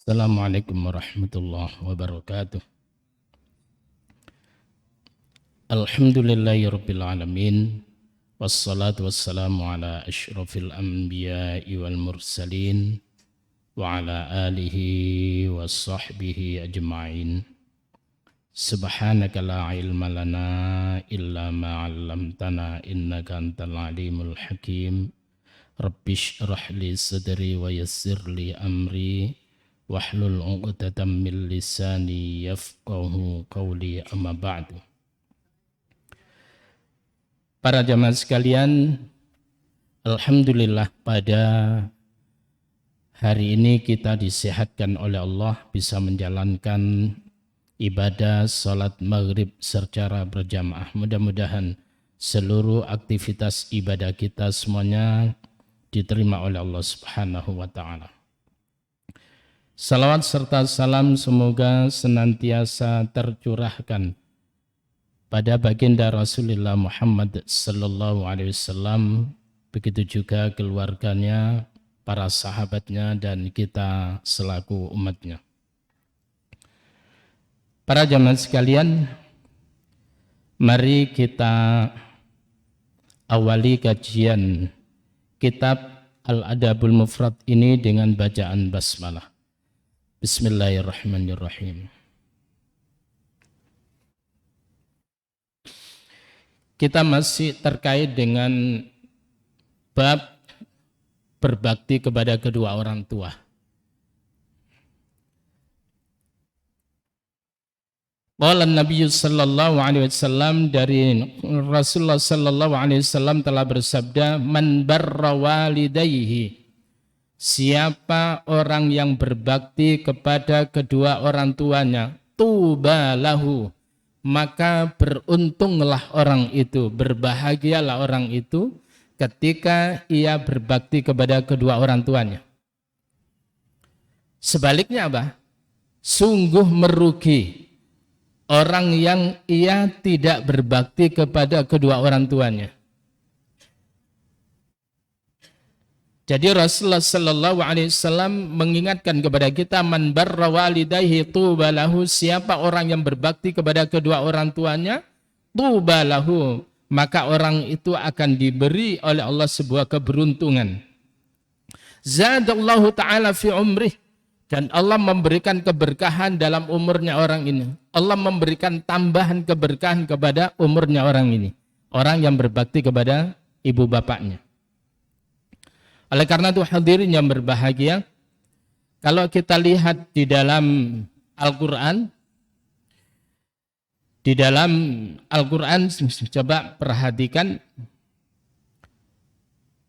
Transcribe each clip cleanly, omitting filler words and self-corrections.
Assalamualaikum warahmatullahi wabarakatuh. Alhamdulillahirabbil alamin. Wassalatu wassalamu ala asyrafil anbiya'i wal mursalin wa ala alihi wa sahbihi ajma'in. Subhanaka la ilma lana illa ma 'allamtana innaka antal alimul hakim. Rabbishrah li sadri wa yassir li amri wahlul 'uqdatam min lisani yafqahu qawli, amma ba'du. Para jamaah sekalian, alhamdulillah pada hari ini kita disehatkan oleh Allah bisa menjalankan ibadah salat maghrib secara berjamaah. Mudah-mudahan seluruh aktivitas ibadah kita semuanya diterima oleh Allah Subhanahu wa taala. Salawat serta salam semoga senantiasa tercurahkan pada baginda Rasulullah Muhammad sallallahu alaihi wasallam, begitu juga keluarganya, para sahabatnya, dan kita selaku umatnya. Para jamaah sekalian, mari kita awali kajian kitab Al-Adabul Mufrad ini dengan bacaan basmalah. Bismillahirrahmanirrahim. Kita masih terkait dengan bab berbakti kepada kedua orang tua. Qala Nabi sallallahu alaihi wasallam, dari Rasulullah sallallahu alaihi wasallam telah bersabda, man barra walidayhi, siapa orang yang berbakti kepada kedua orang tuanya, tuba lahu, maka beruntunglah orang itu, berbahagialah orang itu ketika ia berbakti kepada kedua orang tuanya. Sebaliknya apa? Sungguh merugi orang yang ia tidak berbakti kepada kedua orang tuanya. Jadi Rasulullah sallallahu alaihi wasallam mengingatkan kepada kita, man barra walidayhi tuba lahu, siapa orang yang berbakti kepada kedua orang tuanya, tuba lahu, maka orang itu akan diberi oleh Allah sebuah keberuntungan. Zadallahu ta'ala fi umrih, dan Allah memberikan keberkahan dalam umurnya orang ini. Allah memberikan tambahan keberkahan kepada umurnya orang ini, orang yang berbakti kepada ibu bapaknya. Oleh karena itu hadirin yang berbahagia, kalau kita lihat di dalam Al-Quran, coba perhatikan,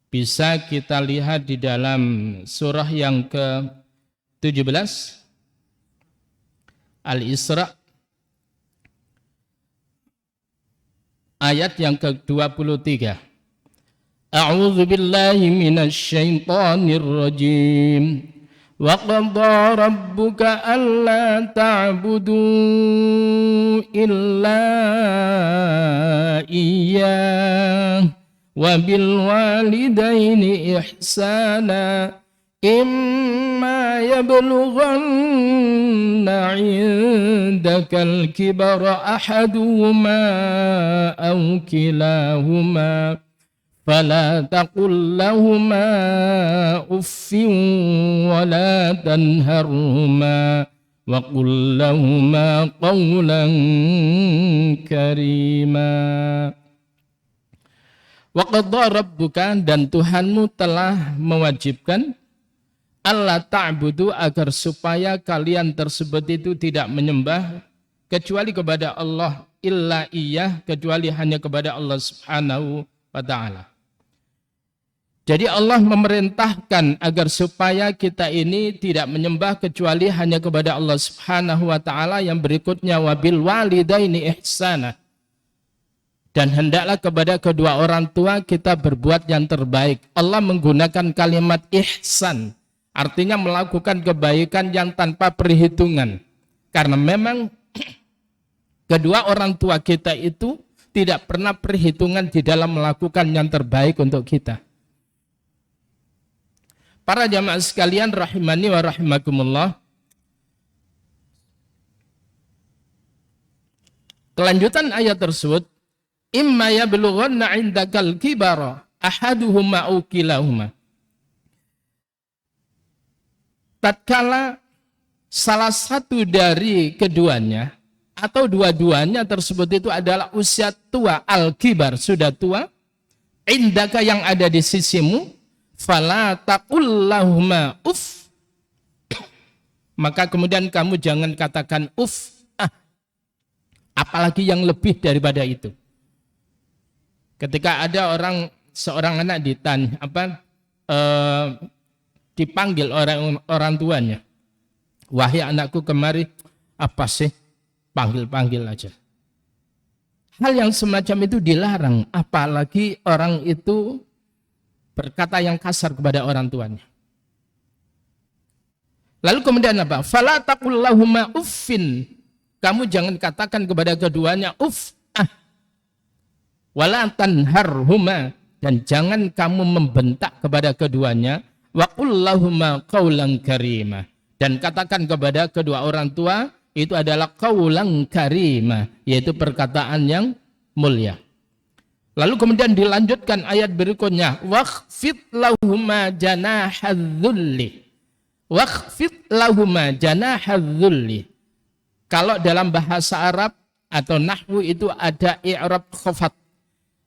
bisa kita lihat di dalam surah yang ke-17, Al-Isra, ayat yang ke-23. A'udzu billahi minasy syaithanir rajim. Wa qadha rabbuka alla ta'budu illa iyyah wa bil walidaini ihsana imma yablughanna 'indakal kibara ahaduhuma aw kilahuma فلا تقل لهما أف ولا تنهرهما وقل لهما قولا كريما. وقضى ربك, dan Tuhanmu telah mewajibkan, alla ta'budu, agar supaya kalian tersebut itu tidak menyembah kecuali kepada Allah, illa iyyah, kecuali hanya kepada Allah Subhanahu wa ta'ala. Jadi Allah memerintahkan agar supaya kita ini tidak menyembah kecuali hanya kepada Allah Subhanahu wa ta'ala. Yang berikutnya, wabil walidaini ihsana, dan hendaklah kepada kedua orang tua kita berbuat yang terbaik. Allah menggunakan kalimat ihsan, artinya melakukan kebaikan yang tanpa perhitungan. Karena memang kedua orang tua kita itu tidak pernah perhitungan di dalam melakukan yang terbaik untuk kita. Para jamaah sekalian rahimani wa rahimakumullah, Kelanjutan ayat tersebut, imma yablughanna 'indakal kibara ahaduhuma aw kilahuma. Tatkala salah satu dari keduanya atau dua-duanya tersebut itu adalah usia tua, al-kibar, sudah tua, indaka yang ada di sisimu, fala taqul lahuma uff, maka kemudian kamu jangan katakan uff, apalagi yang lebih daripada itu. Ketika ada seorang anak dipanggil orang tuanya, wahai anakku kemari, apa sih, panggil aja. Hal yang semacam itu dilarang, apalagi orang itu berkata yang kasar kepada orang tuanya. Lalu kemudian apa? Fala taqul lahuma uffin, kamu jangan katakan kepada keduanya uff, wala tanharhuma, dan jangan kamu membentak kepada keduanya, wa qul lahuma qaulan karima, dan katakan kepada kedua orang tua itu adalah qaulan karima, yaitu perkataan yang mulia. Lalu kemudian dilanjutkan ayat berikutnya, waqfid lahuma janahadzulli, waqfid lahuma janahadzulli. Kalau dalam bahasa Arab atau nahwu itu ada i'rab khafat.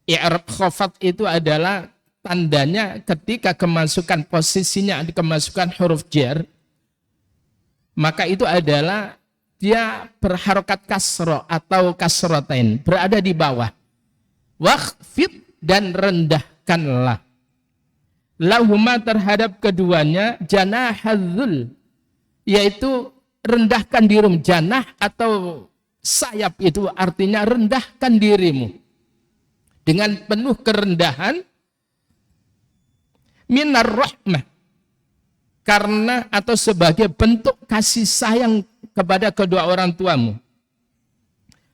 I'rab khafat itu adalah tandanya ketika kemasukan posisinya kemasukan huruf jar, maka itu adalah dia berharokat kasro atau kasrotain, berada di bawah. Waqfid, dan rendahkanlah. Lahuma, terhadap keduanya, janahadzul, yaitu rendahkan dirimu. Janah atau sayap itu artinya rendahkan dirimu dengan penuh kerendahan, minar rahmah, karena atau sebagai bentuk kasih sayang kepada kedua orang tuamu.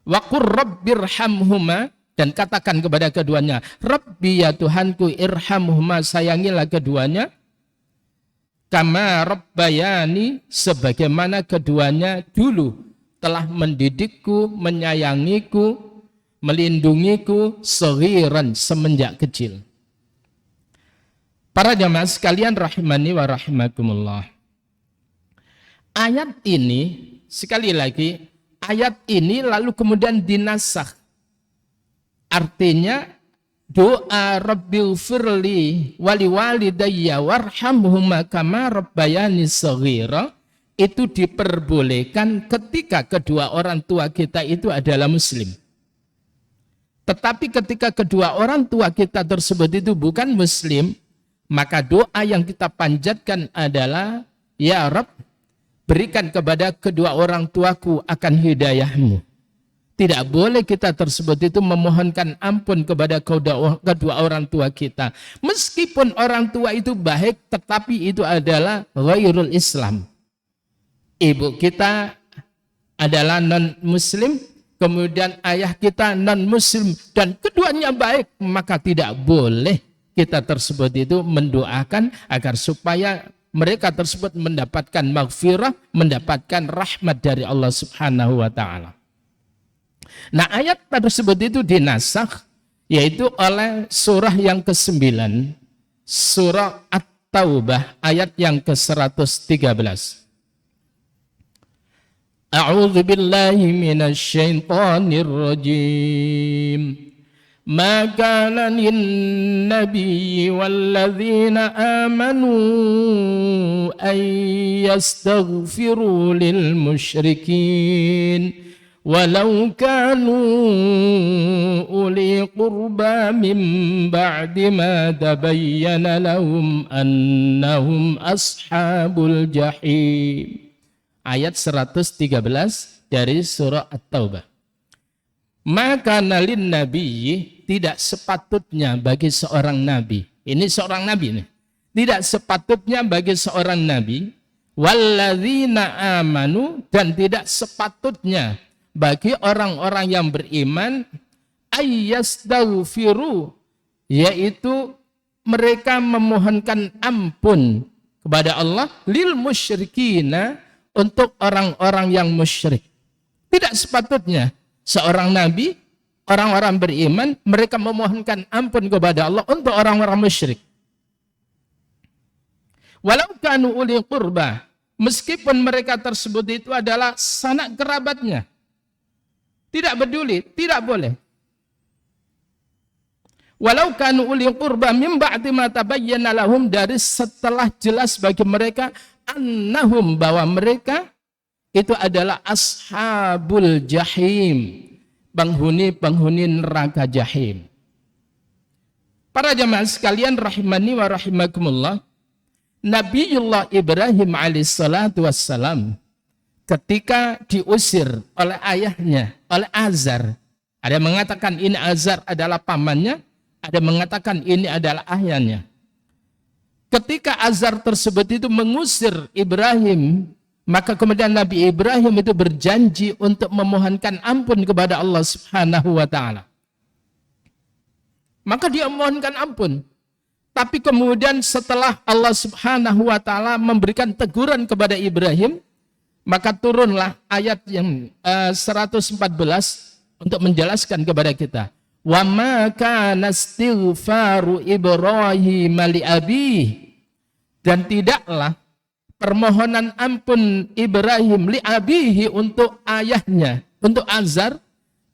Wa qur rabbirhamhuma, dan katakan kepada keduanya, Rabbi, ya Tuhanku, irhamhuma, sayangilah keduanya, kama rabbayani, sebagaimana keduanya dulu telah mendidikku, menyayangiku, melindungiku, saghiran, semenjak kecil. Para jamaah sekalian rahimani wa rahimakumullah. Ayat ini, sekali lagi, ayat ini lalu kemudian dinasakh. Artinya, doa Rabbighfirli wali walidayya warhamhuma kama rabbayani shaghira itu diperbolehkan ketika kedua orang tua kita itu adalah muslim. Tetapi ketika kedua orang tua kita tersebut itu bukan muslim, maka doa yang kita panjatkan adalah, ya Rabb, berikan kepada kedua orang tuaku akan hidayahmu. Tidak boleh kita tersebut itu memohonkan ampun kepada kedua orang tua kita. Meskipun orang tua itu baik, tetapi itu adalah ghairul Islam. Ibu kita adalah non-muslim, kemudian ayah kita non-muslim, dan keduanya baik, maka tidak boleh kita tersebut itu mendoakan agar supaya mereka tersebut mendapatkan maghfirah, mendapatkan rahmat dari Allah Subhanahu wa ta'ala. Nah, ayat tersebut itu dinasakh, yaitu oleh surah yang ke-9, surah At-Taubah, ayat yang ke-113. A'udzu billahi minasy syaithanir rajim. Ma kana lin-nabiyyi walladzina amanu an yastaghfiru lil musyrikin walau kanu uli qurba min ba'di ma tabayyana lahum annahum ashabul jahim. Ayat 113 dari surah At-Taubah. Maka nalin nabiyyi, tidak sepatutnya bagi seorang nabi. Ini seorang nabi nih. Tidak sepatutnya bagi seorang nabi, walladzina amanu, dan tidak sepatutnya bagi orang-orang yang beriman, ayyastaghfiru, yaitu mereka memohonkan ampun kepada Allah, lil musyrikina, untuk orang-orang yang musyrik. Tidak sepatutnya. seorang nabi, orang-orang beriman, mereka memohonkan ampun kepada Allah untuk orang-orang musyrik. Walau kanu uli qurba, meskipun mereka tersebut itu adalah sanak kerabatnya. Tidak peduli, tidak boleh. Walau kanu uli qurba min ba'di ma tabayyana lahum, dari setelah jelas bagi mereka annahum, bahwa mereka itu adalah ashabul jahim, penghuni neraka jahim. Para jamaah sekalian rahimani wa rahimakumullah, Nabiullah Ibrahim alaihissalatu wassalam ketika diusir oleh ayahnya, oleh Azar. Ada yang mengatakan ini Azar adalah pamannya, ada yang mengatakan ini adalah ayahnya. Ketika Azar tersebut itu mengusir Ibrahim, maka kemudian Nabi Ibrahim itu berjanji untuk memohonkan ampun kepada Allah Subhanahu wa taala. Maka dia memohonkan ampun. Tapi kemudian setelah Allah Subhanahu wa taala memberikan teguran kepada Ibrahim, maka turunlah ayat yang 114 untuk menjelaskan kepada kita. Wa ma kana istighfaru Ibrahim li abihi, dan tidaklah permohonan ampun Ibrahim li abihi untuk ayahnya, untuk Azar,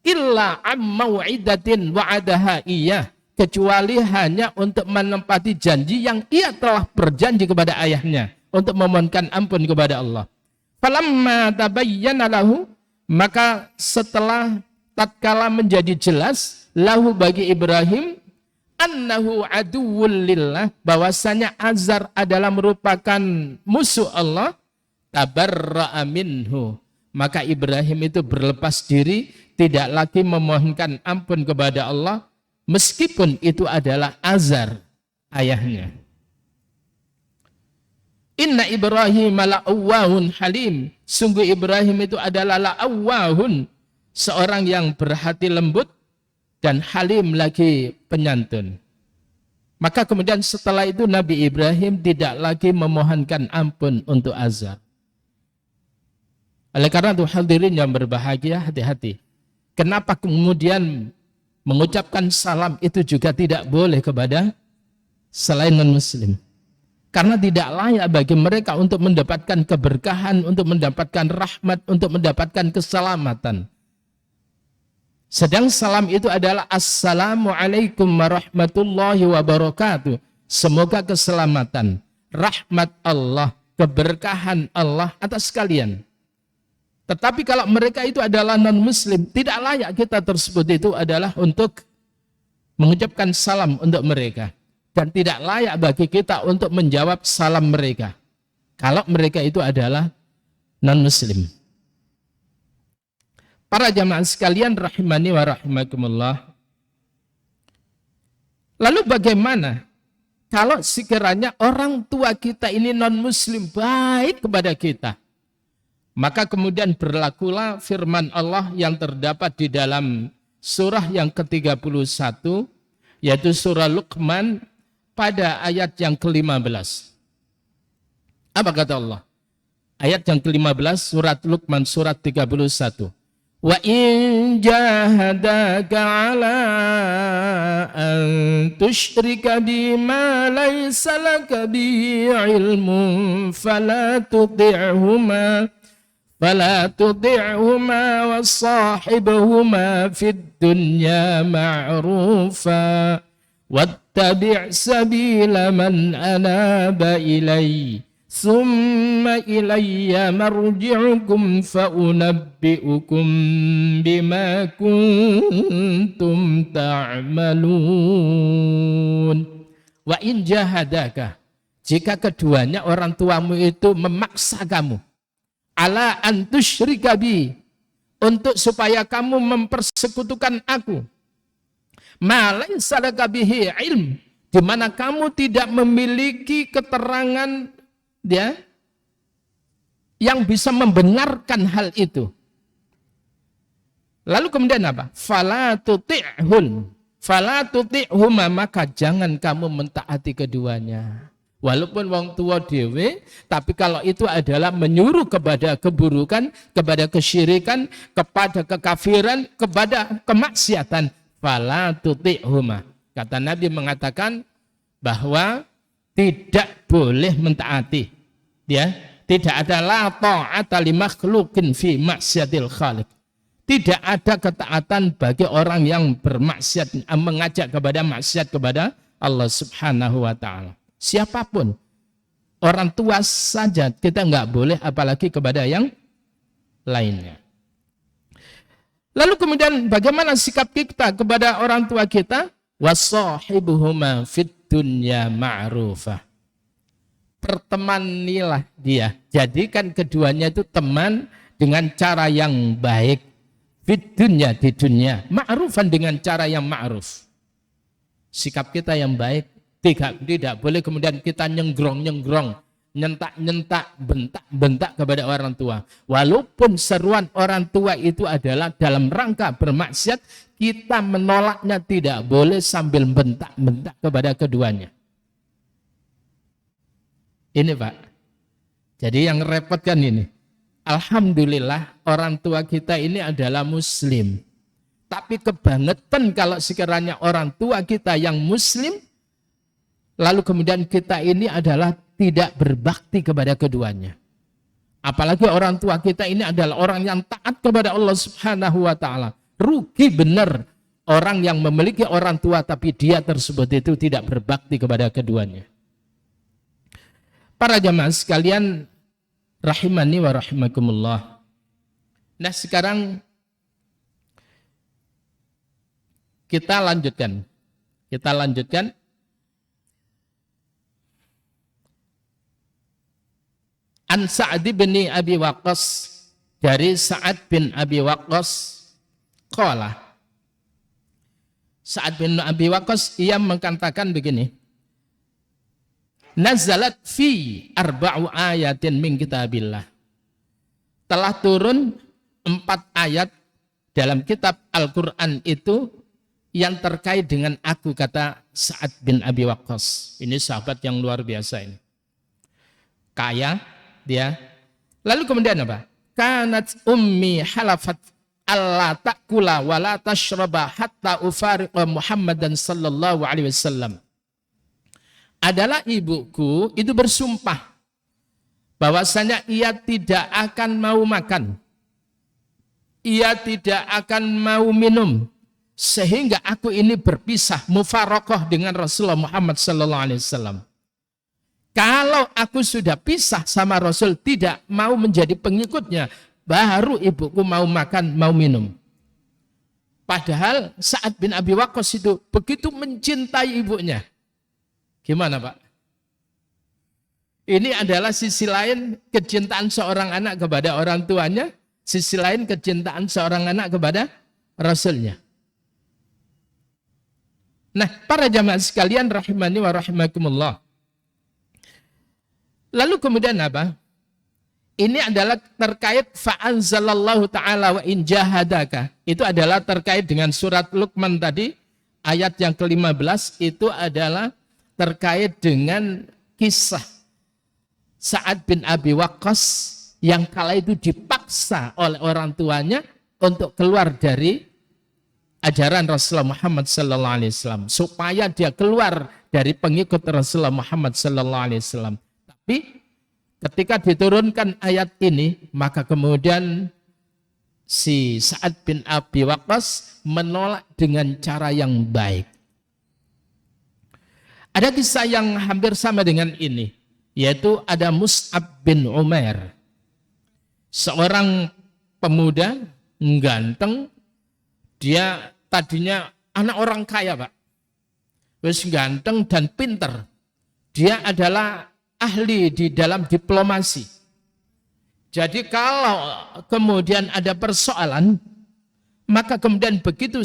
illa am mau'idatin wa'adaha iyah, kecuali hanya untuk menempati janji yang ia telah berjanji kepada ayahnya untuk memohonkan ampun kepada Allah. Falamma tabayyana lahu, maka setelah tatkala menjadi jelas lahu bagi Ibrahim annahu aduwwul lillah, bahwasanya Azar adalah merupakan musuh Allah, tabarra'a minhu, maka Ibrahim itu berlepas diri, tidak lagi memohonkan ampun kepada Allah meskipun itu adalah Azar ayahnya. Inna Ibrahim la'awwahun halim, sungguh Ibrahim itu adalah la'awwahun, seorang yang berhati lembut dan halim lagi penyantun. Maka kemudian setelah itu Nabi Ibrahim tidak lagi memohonkan ampun untuk Azar. Oleh karena itu hadirin yang berbahagia, hati-hati. Kenapa kemudian mengucapkan salam itu juga tidak boleh kepada selain non-muslim? Karena tidak layak bagi mereka untuk mendapatkan keberkahan, untuk mendapatkan rahmat, untuk mendapatkan keselamatan. Sedang salam itu adalah Assalamualaikum warahmatullahi wabarakatuh. Semoga keselamatan, rahmat Allah, keberkahan Allah atas kalian. Tetapi kalau mereka itu adalah non-muslim, tidak layak kita tersebut itu adalah untuk mengucapkan salam untuk mereka. Dan tidak layak bagi kita untuk menjawab salam mereka, kalau mereka itu adalah non-muslim. Para jamaah sekalian rahimani wa rahimakumullah. Lalu bagaimana kalau sekiranya orang tua kita ini non-muslim baik kepada kita? Maka kemudian berlakulah firman Allah yang terdapat di dalam surah yang ke-31, yaitu surah Luqman pada ayat yang ke-15. Apa kata Allah? Ayat yang ke-15 surat Luqman surat 31. Wa in jahadaka ala an tusyrika bima laysa laka bihi ilmun fala tuti'huma wa sahibhuma fid dunya ma'rufa wattabi' sabila man anaba ilayya thumma ilayya marji'ukum fa unabbi'ukum bima kuntum ta'malun. Wa in jahadaka, jika keduanya orang tuamu itu memaksa kamu, ala an tusyrika bi, untuk supaya kamu mempersekutukan aku, ma laysa laka bihi ilm, di mana kamu tidak memiliki keterangan yang bisa membenarkan hal itu. Lalu kemudian apa? Fala tuti'huma, maka jangan kamu mentaati keduanya. Walaupun wong tua dewe, tapi kalau itu adalah menyuruh kepada keburukan, kepada kesyirikan, kepada kekafiran, kepada kemaksiatan, fala tuti'huma. Kata Nabi mengatakan bahwa tidak boleh mentaati. Ya, tidak ada la ta'ata li makhluqin fi maksiatil khaliq. Tidak ada ketaatan bagi orang yang bermaksiat, mengajak kepada maksiat kepada Allah Subhanahu wa taala. Siapapun, orang tua saja kita nggak boleh, apalagi kepada yang lainnya. Lalu kemudian bagaimana sikap kita kepada orang tua kita? Wasahibuhuma fid dunya ma'rufah. Pertemanilah dia. Jadikan keduanya itu teman dengan cara yang baik. Fid dunya, di dunia. Ma'rufan, dengan cara yang ma'ruf. Sikap kita yang baik. Tidak boleh kemudian kita nyenggrong-nyenggrong, nyentak-nyentak, bentak-bentak kepada orang tua. Walaupun seruan orang tua itu adalah dalam rangka bermaksiat, kita menolaknya tidak boleh sambil bentak-bentak kepada keduanya. Ini Pak. Jadi yang repot kan ini. Alhamdulillah orang tua kita ini adalah muslim. Tapi kebangetan kalau sekiranya orang tua kita yang muslim, lalu kemudian kita ini adalah tidak berbakti kepada keduanya. Apalagi orang tua kita ini adalah orang yang taat kepada Allah Subhanahu wa taala. Rugi benar orang yang memiliki orang tua tapi dia tersebut itu tidak berbakti kepada keduanya. Para jamaah sekalian rahimani wa rahimakumullah. Nah, sekarang kita lanjutkan. An Sa'ad bin Abi Waqqas, dari Sa'ad bin Abi Waqqas qala. Sa'ad bin Abi Waqqas ia mengatakan begini. Nazalat fi arba'u ayatin min kitabillah. Telah turun 4 ayat dalam kitab Al-Qur'an itu yang terkait dengan aku, kata Sa'ad bin Abi Waqqas. Ini sahabat yang luar biasa ini. Kaya dia. Lalu kemudian apa? Kanat ummi halafat alla ta'kula wa la tashraba hatta ufariqa Muhammadan sallallahu alaihi wasallam. Adalah ibuku itu bersumpah bahwasanya ia tidak akan mau makan, ia tidak akan mau minum, sehingga aku ini berpisah, mufaraqah dengan Rasulullah Muhammad sallallahu alaihi wasallam. Kalau aku sudah pisah sama Rasul, tidak mau menjadi pengikutnya, baru ibuku mau makan, mau minum. Padahal Sa'ad bin Abi Waqqas itu begitu mencintai ibunya. Gimana Pak? Ini adalah sisi lain kecintaan seorang anak kepada orang tuanya, sisi lain kecintaan seorang anak kepada Rasulnya. Nah, para jamaah sekalian rahimani wa rahimakumullah. Lalu kemudian apa? Ini adalah terkait fa'anzalallahu ta'ala wa in jahadaka. Itu adalah terkait dengan surat Luqman tadi, ayat yang ke-15, itu adalah terkait dengan kisah Sa'ad bin Abi Waqqas yang kala itu dipaksa oleh orang tuanya untuk keluar dari ajaran Rasulullah Muhammad sallallahu alaihi wasallam, supaya dia keluar dari pengikut Rasulullah Muhammad sallallahu alaihi wasallam. Tapi ketika diturunkan ayat ini, maka kemudian si Sa'ad bin Abi Waqqas menolak dengan cara yang baik. Ada kisah yang hampir sama dengan ini, yaitu ada Mus'ab bin Umair, seorang pemuda ganteng. Dia tadinya anak orang kaya Pak, wis ganteng dan pinter. Dia adalah ahli di dalam diplomasi. Jadi kalau kemudian ada persoalan, maka kemudian begitu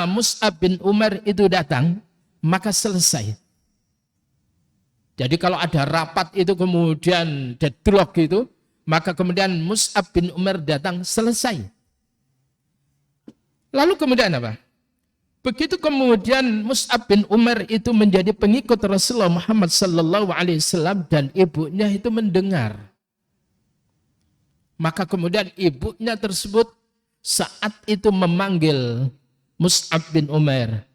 Mus'ab bin Umair itu datang, maka selesai. Jadi kalau ada rapat itu kemudian deadlock gitu, maka kemudian Mus'ab bin Umair datang, selesai. Lalu kemudian apa? Begitu kemudian Mus'ab bin Umair itu menjadi pengikut Rasulullah Muhammad sallallahu alaihi wasallam dan ibunya itu mendengar. Maka kemudian ibunya tersebut saat itu memanggil Mus'ab bin Umair.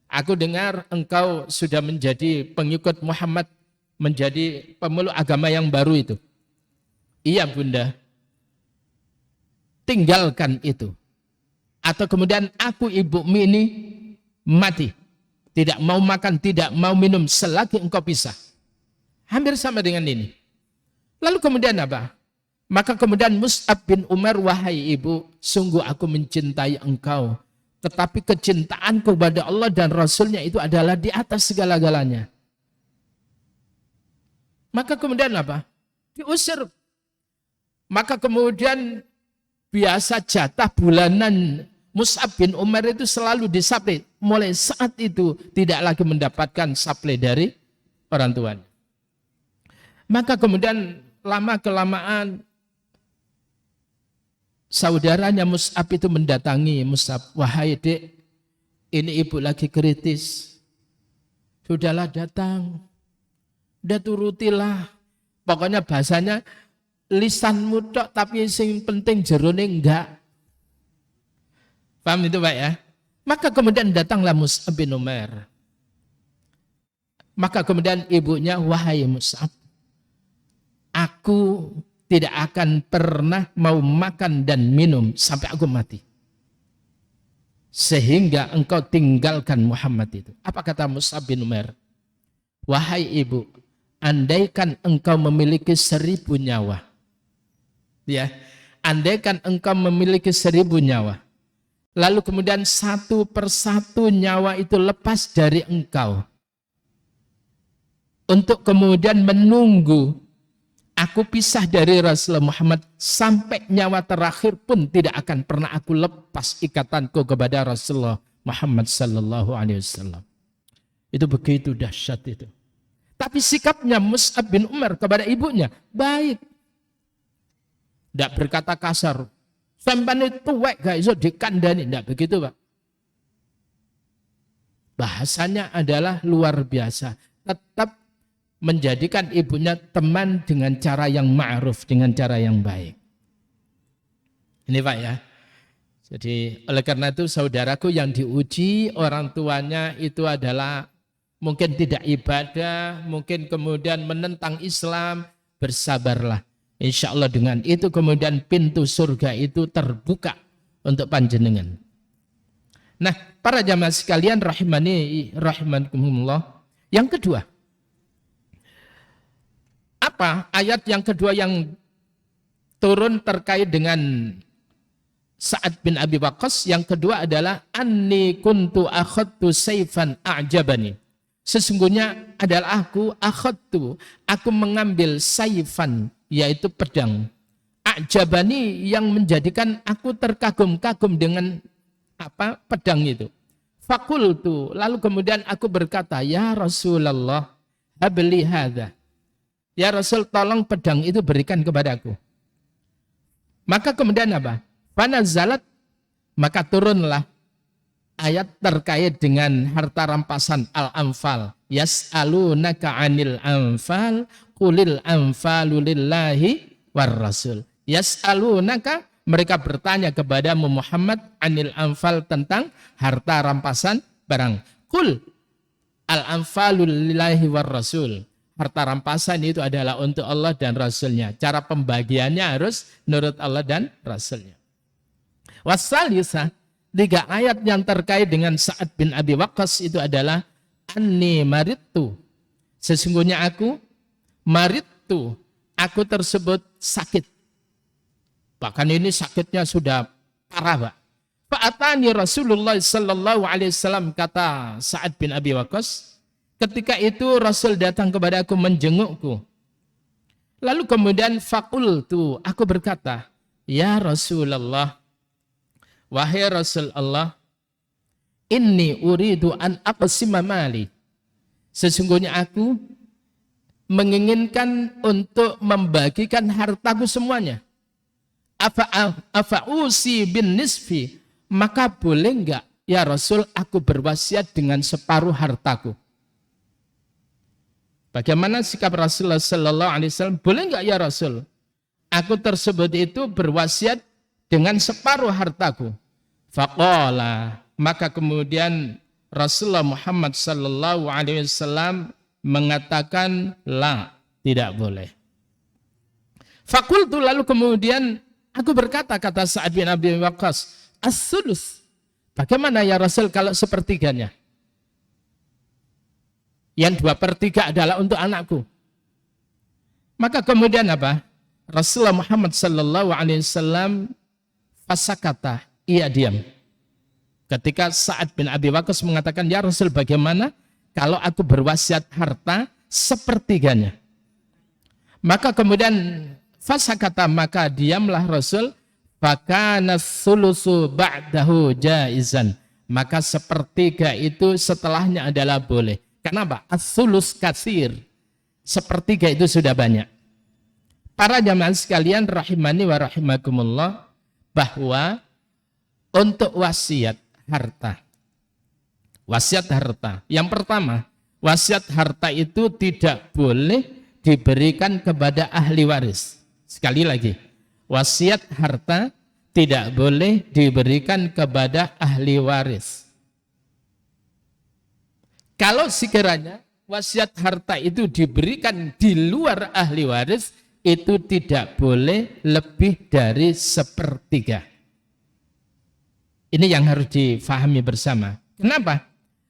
Aku dengar engkau sudah menjadi pengikut Muhammad, menjadi pemeluk agama yang baru itu. Iya bunda, tinggalkan itu. Atau kemudian aku ibumu ini mati. Tidak mau makan, tidak mau minum selagi engkau pisah. Hampir sama dengan ini. Lalu kemudian apa? Maka kemudian Mus'ab bin Umair, wahai ibu, sungguh aku mencintai engkau. Tetapi kecintaanku kepada Allah dan Rasulnya itu adalah di atas segala-galanya. Maka kemudian apa? Diusir. Maka kemudian biasa jatah bulanan Mus'ab bin Umair itu selalu disaplai. Mulai saat itu tidak lagi mendapatkan saplai dari orang tuanya. Maka kemudian lama-kelamaan saudaranya Mus'ab itu mendatangi Mus'ab. Wahai dek, ini ibu lagi kritis. Sudahlah datang. Udah turutilah. Pokoknya bahasanya lisanmu tok tapi yang penting jerone enggak. Paham itu Pak ya? Maka kemudian datanglah Mus'ab bin Umair. Maka kemudian ibunya, wahai Mus'ab, aku tidak akan pernah mau makan dan minum sampai aku mati. Sehingga engkau tinggalkan Muhammad itu. Apa kata Mus'ab bin Umair? Wahai ibu, andaikan engkau memiliki 1000 nyawa. Ya, andaikan engkau memiliki 1000 nyawa. Lalu kemudian satu persatu nyawa itu lepas dari engkau. Untuk kemudian menunggu aku pisah dari Rasulullah Muhammad sampai nyawa terakhir pun tidak akan pernah aku lepas ikatanku kepada Rasulullah Muhammad sallallahu alaihi wasallam. Itu begitu dahsyat itu. Tapi sikapnya Mus'ab bin Umair kepada ibunya baik. Tidak berkata kasar. Sampai itu wek gak iso dikandani, tidak begitu Pak. Bahasanya adalah luar biasa. Tetap menjadikan ibunya teman dengan cara yang ma'ruf, dengan cara yang baik. Ini Pak ya. Jadi oleh karena itu saudaraku yang diuji orang tuanya itu adalah mungkin tidak ibadah, mungkin kemudian menentang Islam, bersabarlah. Insya Allah dengan itu kemudian pintu surga itu terbuka untuk panjenengan. Nah, para jamaah sekalian rahimani rahimakumullah. Yang kedua, apa ayat yang kedua yang turun terkait dengan Sa'ad bin Abi Waqqas? Yang kedua adalah anni kuntu akhadtu sayfan a'jabani. Sesungguhnya adalah aku mengambil sayfan, yaitu pedang. A'jabani, yang menjadikan aku terkagum-kagum dengan apa pedang itu. Fakultu, lalu kemudian aku berkata, ya Rasulullah, habli hadha. Ya Rasul, tolong pedang itu berikan kepadaku. Maka kemudian apa? Fanazalat, maka turunlah ayat terkait dengan harta rampasan Al-Anfal. Yas'alunaka 'anil anfal qulil anfalu lillahi war rasul. Yas'alunaka, mereka bertanya kepadamu Muhammad 'anil anfal, tentang harta rampasan barang. Qul al-anfalu lillahi war rasul. Harta rampasan itu adalah untuk Allah dan Rasulnya. Cara pembagiannya harus menurut Allah dan Rasulnya. Wassalisa, 3 ayat yang terkait dengan Sa'ad bin Abi Waqqas itu adalah anni maridtu. Sesungguhnya aku maridtu, aku tersebut sakit. Bahkan ini sakitnya sudah parah, Pak. Fa'atani Rasulullah sallallahu alaihi wasallam, kata Sa'ad bin Abi Waqqas. Ketika itu Rasul datang kepada aku, menjengukku. Lalu kemudian faqultu, aku berkata, ya Rasulullah, wahai Rasul Allah, inni uridu an aqsima mali. Sesungguhnya aku menginginkan untuk membagikan hartaku semuanya. Afa'usi bin nisfi, maka boleh enggak ya Rasul, aku berwasiat dengan separuh hartaku. Bagaimana sikap Rasulullah sallallahu alaihi wasallam? Boleh enggak ya Rasul? Aku tersebut itu berwasiat dengan separuh hartaku. Faqala, maka kemudian Rasulullah Muhammad sallallahu alaihi wasallam mengatakan la, tidak boleh. Fakultu, lalu kemudian aku berkata, kata Sa'ad bin Abi Waqqas, as-sulus. Bagaimana ya Rasul kalau sepertiganya? Yang 2/3 adalah untuk anakku. Maka kemudian apa? Rasulullah Muhammad sallallahu alaihi wasallam fasakata, ia diam. Ketika Sa'ad bin Abi Waqqas mengatakan, ya Rasul, bagaimana kalau aku berwasiat harta sepertiganya? Maka kemudian fasakata, maka diamlah Rasul. Fakana thulutsu ba'dahu jaizan, maka sepertiga itu setelahnya adalah boleh. Kenapa? As-sulus katsir, sepertiga itu sudah banyak. Para jamaah sekalian rahimani wa rahimakumullah, bahwa untuk wasiat harta, yang pertama, wasiat harta itu tidak boleh diberikan kepada ahli waris. Sekali lagi, wasiat harta tidak boleh diberikan kepada ahli waris. Kalau sekiranya wasiat harta itu diberikan di luar ahli waris, itu tidak boleh lebih dari sepertiga. Ini yang harus difahami bersama. Kenapa?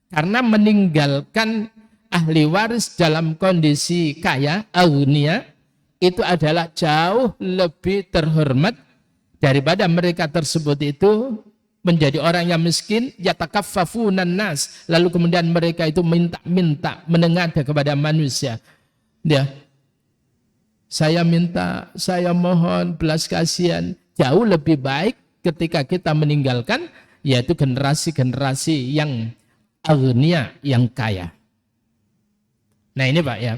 Karena meninggalkan ahli waris dalam kondisi kaya, aghunia, itu adalah jauh lebih terhormat daripada mereka tersebut itu menjadi orang yang miskin, yatakaffafunan nas, lalu kemudian mereka itu minta menengadah kepada manusia. Ya, saya minta, saya mohon belas kasihan. Jauh lebih baik ketika kita meninggalkan, yaitu generasi-generasi yang aghunia, yang kaya. Nah ini Pak ya.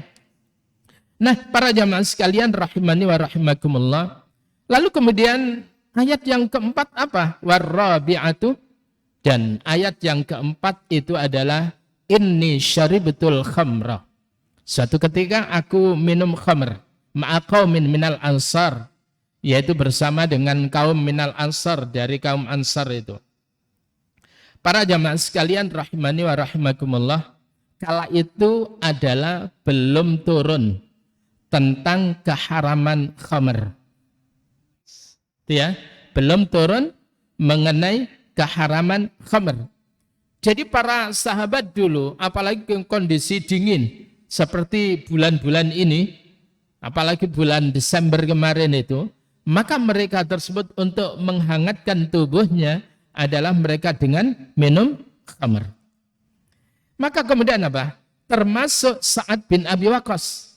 Nah para jamaah sekalian rahimani wa rahimakumullah. Lalu kemudian ayat yang keempat apa? Warrabi'atu, dan ayat yang keempat itu adalah inni syaribtul khamra. Suatu ketika aku minum khamr ma'aqaumin minal ansar, yaitu bersama dengan kaum minal ansar, dari kaum ansar itu. Para jamaah sekalian rahimani wa rahimakumullah, kala itu adalah belum turun tentang keharaman khamr. Ya, belum turun mengenai keharaman khamr. Jadi para sahabat dulu, apalagi kondisi dingin seperti bulan-bulan ini, apalagi bulan Desember kemarin itu, maka mereka tersebut untuk menghangatkan tubuhnya adalah mereka dengan minum khamr. Maka kemudian apa? Termasuk Sa'ad bin Abi Waqqas,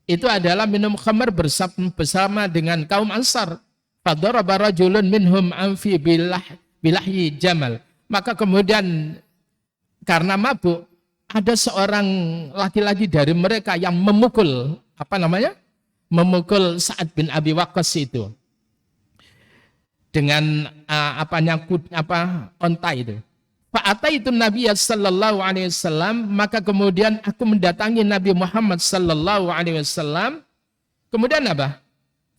itu adalah minum khamr bersama dengan kaum Ansar. Fadaraba rajulun minhum anfi bilahyi jamal. Maka kemudian karena mabuk, ada seorang laki-laki dari mereka yang memukul, memukul Sa'ad bin Abi Waqqas itu dengan onta itu. Fa'ataitu Nabi sallallahu alaihi wasallam, maka kemudian aku mendatangi Nabi Muhammad sallallahu alaihi wasallam. Kemudian apa?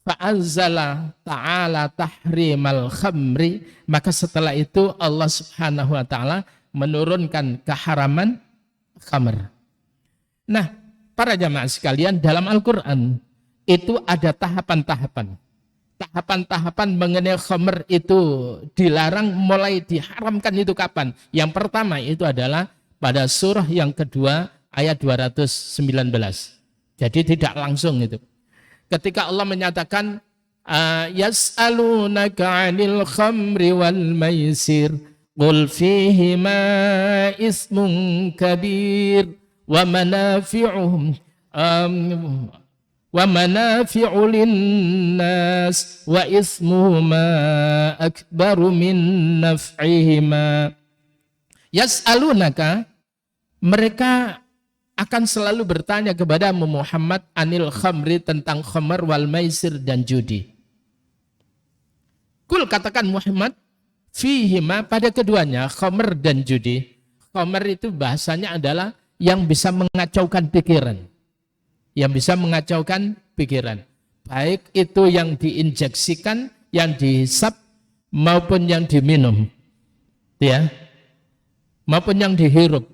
Fa'anzala ta'ala tahrimal khamri, maka setelah itu Allah Subhanahu wa taala menurunkan keharaman khamr. Nah, para jamaah sekalian, dalam Al-Qur'an itu ada tahapan-tahapan. Tahapan-tahapan mengenai khamr itu dilarang, mulai diharamkan itu kapan? Yang pertama itu adalah pada surah yang kedua ayat 219. Jadi tidak langsung itu. Ketika Allah menyatakan yas'alunaka 'anil khamri wal maisir qul fihima ismun kabir wa manafi'u linnas wa ismuhuma akbaru min naf'ihima. Yas'alunaka, mereka akan selalu bertanya kepada Muhammad anil khamri, tentang khamr, wal maisir, dan judi. Kul, katakan Muhammad, fihima pada keduanya, khamr dan judi. Khamr itu bahasanya adalah yang bisa mengacaukan pikiran. Yang bisa mengacaukan pikiran. Baik itu yang diinjeksikan, yang dihisap, maupun yang diminum. Ya. Maupun yang dihirup.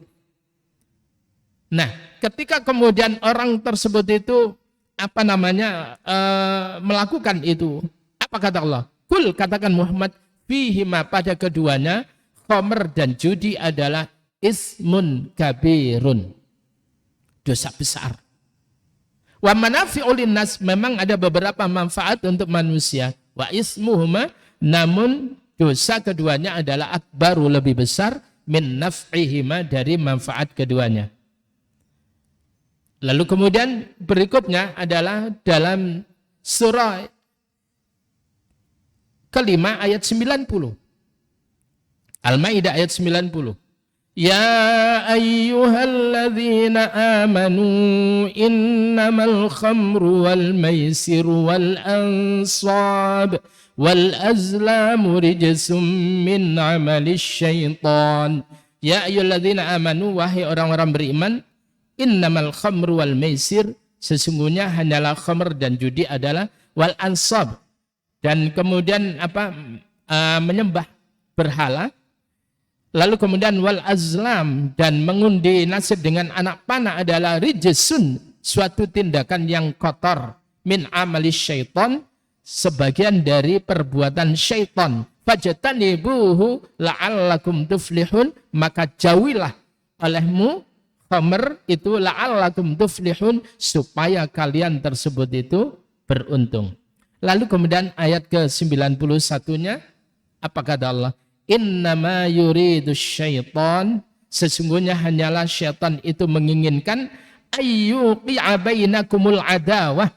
Nah, ketika kemudian orang tersebut itu melakukan itu, apa kata Allah? Kul, katakan Muhammad, fihima pada keduanya, khamr dan judi adalah ismun kabirun, dosa besar. Wa manafi'u linnas, memang ada beberapa manfaat untuk manusia. Wa ismuhuma, namun dosa keduanya adalah akbaru, lebih besar, min naf'ihima, dari manfaat keduanya. Lalu kemudian berikutnya adalah dalam surah kelima ayat 90. Al-Maidah ayat 90. Ya ayyuhalladzina amanu innamal khamru wal maisiru wal ansab wal azlamu rijsum min amalis syaitan. Ya ayyuhalladzina amanu, wahai orang-orang beriman, innamal khamru wal maisir, sesungguhnya hanyalah khamr dan judi adalah wal ansab, dan kemudian menyembah berhala, lalu kemudian wal azlam, dan mengundi nasib dengan anak panah adalah rijsun, suatu tindakan yang kotor, min amali syaitan, sebagian dari perbuatan syaitan. Fajtanibuhu la'allakum tuflihun, maka jauhilah olehmu khamr itu la'allakum tuflihun, supaya kalian tersebut itu beruntung. Lalu kemudian ayat ke-91-nya, apa kata Allah? Innama yuridus syaitan, sesungguhnya hanyalah syaitan itu menginginkan ayyuqi'a bainakumul adawah,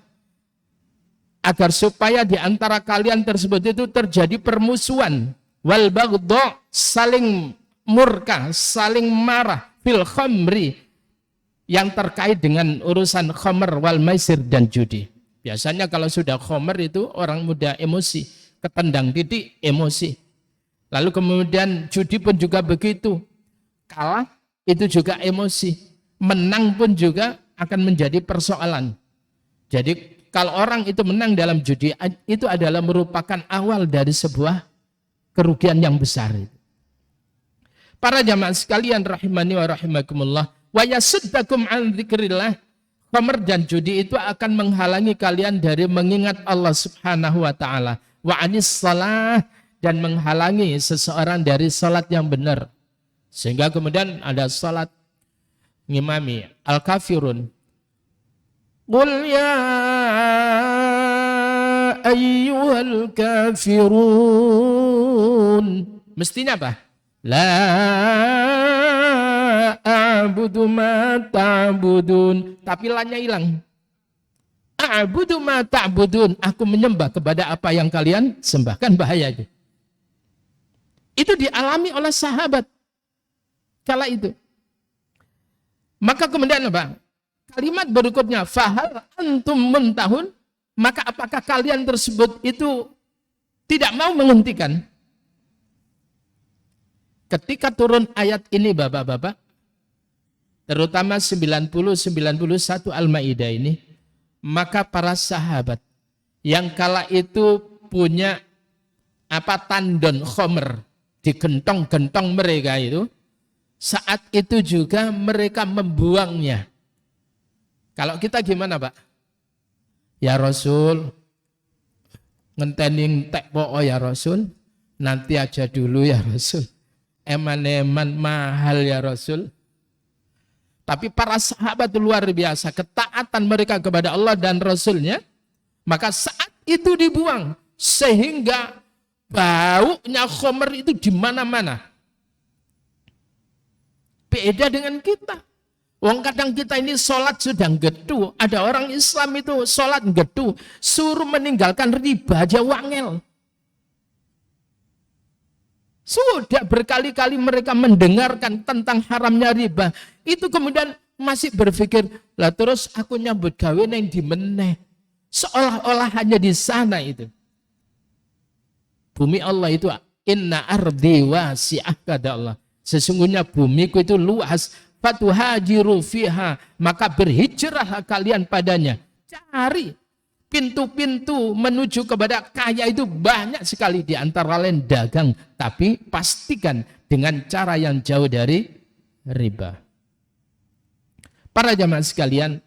agar supaya di antara kalian tersebut itu terjadi permusuhan, wal baghdha, saling murka, saling marah, fil khamri, yang terkait dengan urusan khamr wal maisir dan judi. Biasanya kalau sudah khamr itu orang muda emosi, ketendang titik emosi. Lalu kemudian judi pun juga begitu. Kalah itu juga emosi. Menang pun juga akan menjadi persoalan. Jadi kalau orang itu menang dalam judi, itu adalah merupakan awal dari sebuah kerugian yang besar. Para jamaah sekalian rahimani wa rahimakumullah, wa yasuddakum an dzikrillah, khamr dan judi itu akan menghalangi kalian dari mengingat Allah Subhanahu wa taala, wa anis shalah, dan menghalangi seseorang dari salat yang benar. Sehingga kemudian ada salat ngimami al-kafirun. Qul ya ayyuhal kafirun. Mestinya apa? La a'budu ma ta'budun. Tapi lanya hilang. A'budu ma ta'budun. Aku menyembah kepada apa yang kalian sembahkan. Bahaya itu. Itu dialami oleh sahabat kala itu. Maka kemudian apa? Kalimat berikutnya, fahal antum muntahun, maka apakah kalian tersebut itu tidak mau menghentikan? Ketika turun ayat ini bapak-bapak, terutama 90-91 Al-Maidah ini, maka para sahabat yang kala itu punya tandon khomer di gentong-gentong mereka itu, saat itu juga mereka membuangnya. Kalau kita gimana Pak? Ya Rasul, ngentening tek po ya Rasul, nanti aja dulu ya Rasul. Eman-eman mahal ya Rasul. Tapi para sahabat luar biasa, ketaatan mereka kepada Allah dan Rasulnya, maka saat itu dibuang. Sehingga baunya khomer itu di mana-mana. Beda dengan kita. Wong kadang kita ini sholat sudah gedu. Ada orang Islam itu sholat gedu. Suruh meninggalkan riba aja wangel. Sudah berkali-kali mereka mendengarkan tentang haramnya riba. Itu kemudian masih berpikir, lah terus aku nyambut gawe neng di meneh. Seolah-olah hanya di sana itu. Bumi Allah itu Inna ardi wasi'ah, kata Allah. Sesungguhnya bumiku itu luas. Fatuhajiru fiha, maka berhijrah kalian padanya. Cari pintu-pintu menuju kepada kaya itu banyak sekali, di antara lain dagang, tapi pastikan dengan cara yang jauh dari riba. Para jamaah sekalian,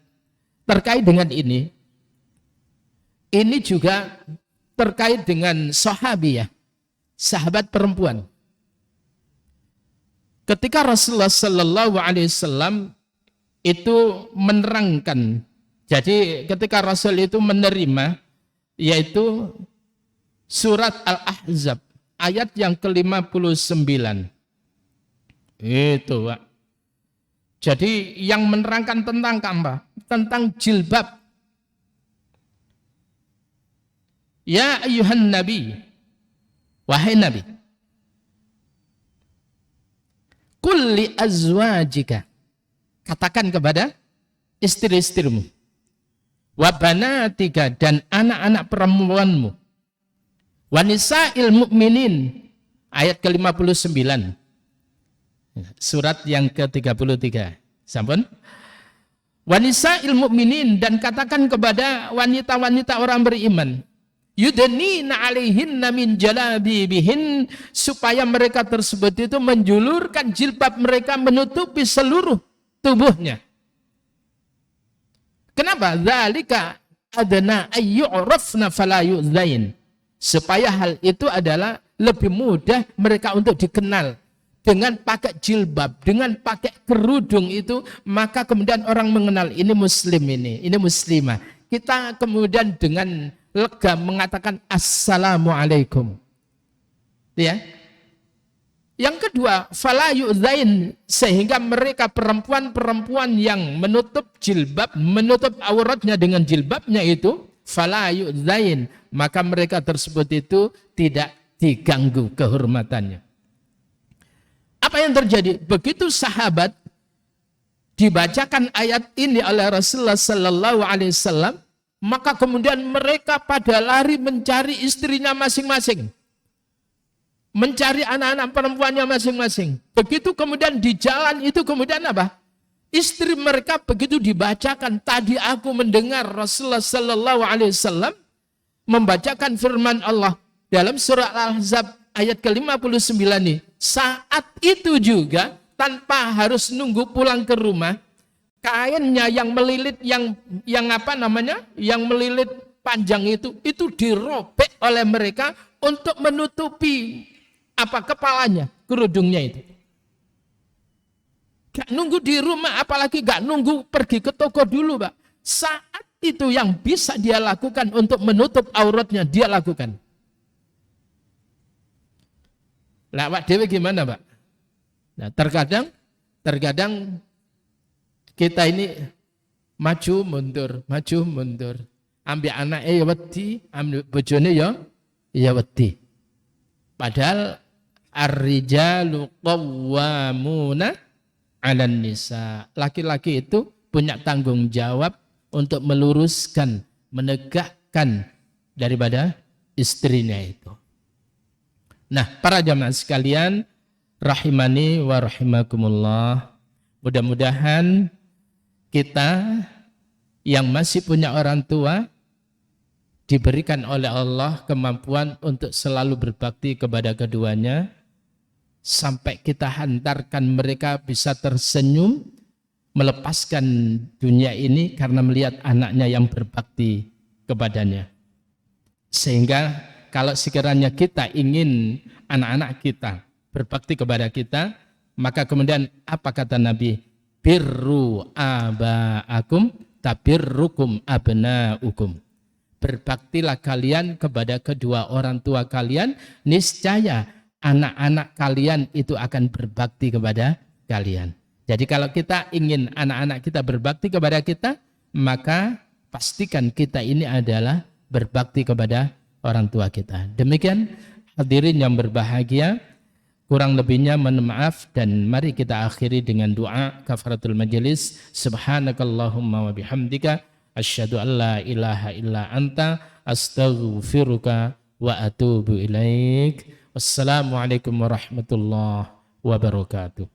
terkait dengan ini juga terkait dengan sahabiyah, sahabat perempuan. Ketika Rasulullah Sallallahu Alaihi Wasallam itu menerangkan, jadi ketika Rasul itu menerima, yaitu surat Al-Ahzab ayat yang ke-59 itu, Pak. Jadi yang menerangkan tentang apa? Tentang jilbab. Ya ayuhan nabi, wahai nabi, kulli azwajika, katakan kepada istri-istrimu, wa banatika, dan anak-anak perempuanmu, wa nisa'il mu'minin, ayat ke-59, surat yang ke-33, sampun, wa nisa'il mu'minin, dan katakan kepada wanita-wanita orang beriman, yudnina alaihinna min jalabibihin, supaya mereka tersebut itu menjulurkan jilbab mereka menutupi seluruh tubuhnya. Kenapa? Dzalika adna ayyurafna fala yu'dzain, supaya hal itu adalah lebih mudah mereka untuk dikenal. Dengan pakai jilbab, dengan pakai kerudung itu, maka kemudian orang mengenal ini muslim, ini muslimah. Kita kemudian dengan lega mengatakan assalamualaikum. Ya. Yang kedua, fala yu'dzain, sehingga mereka perempuan-perempuan yang menutup jilbab, menutup auratnya dengan jilbabnya itu, fala yu'dzain, maka mereka tersebut itu tidak diganggu kehormatannya. Apa yang terjadi? Begitu sahabat dibacakan ayat ini oleh Rasulullah Sallallahu Alaihi Wasallam, maka kemudian mereka pada lari mencari istrinya masing-masing, mencari anak-anak perempuannya masing-masing. Begitu kemudian di jalan itu kemudian apa? Istri mereka begitu dibacakan. Tadi aku mendengar Rasulullah Sallallahu Alaihi Wasallam membacakan firman Allah dalam surah Al-Ahzab ayat ke-59 ini. Saat itu juga tanpa harus nunggu pulang ke rumah, kainnya yang melilit, yang apa namanya, yang melilit panjang itu dirobek oleh mereka untuk menutupi apa kepalanya, kerudungnya itu. Gak nunggu di rumah, apalagi gak nunggu pergi ke toko dulu, Pak. Saat itu yang bisa dia lakukan untuk menutup auratnya, dia lakukan. Lah, Pak Dewi gimana, Pak? Nah, terkadang kita ini maju mundur. Ambil anaknya ya wedi, ambil bojone ya wedi. Padahal ar-rijalu qawwamuna 'alan nisa. Laki-laki itu punya tanggung jawab untuk meluruskan, menegakkan daripada istrinya itu. Nah, para jamaah sekalian rahimani wa rahimakumullah, mudah-mudahan kita yang masih punya orang tua diberikan oleh Allah kemampuan untuk selalu berbakti kepada keduanya, sampai kita hantarkan mereka bisa tersenyum melepaskan dunia ini karena melihat anaknya yang berbakti kepadanya. Sehingga kalau sekiranya kita ingin anak-anak kita berbakti kepada kita, maka kemudian apa kata Nabi? Birru aba'akum tabirrukum abna'ukum. Berbaktilah kalian kepada kedua orang tua kalian, niscaya anak-anak kalian itu akan berbakti kepada kalian. Jadi kalau kita ingin anak-anak kita berbakti kepada kita, maka pastikan kita ini adalah berbakti kepada orang tua kita. Demikian hadirin yang berbahagia, kurang lebihnya mohon maaf, dan mari kita akhiri dengan doa kafaratul majelis. Subhanakallahumma wa bihamdika asyhadu an la ilaha illa anta astaghfiruka wa atubu ilaik. Wassalamualaikum warahmatullahi wabarakatuh.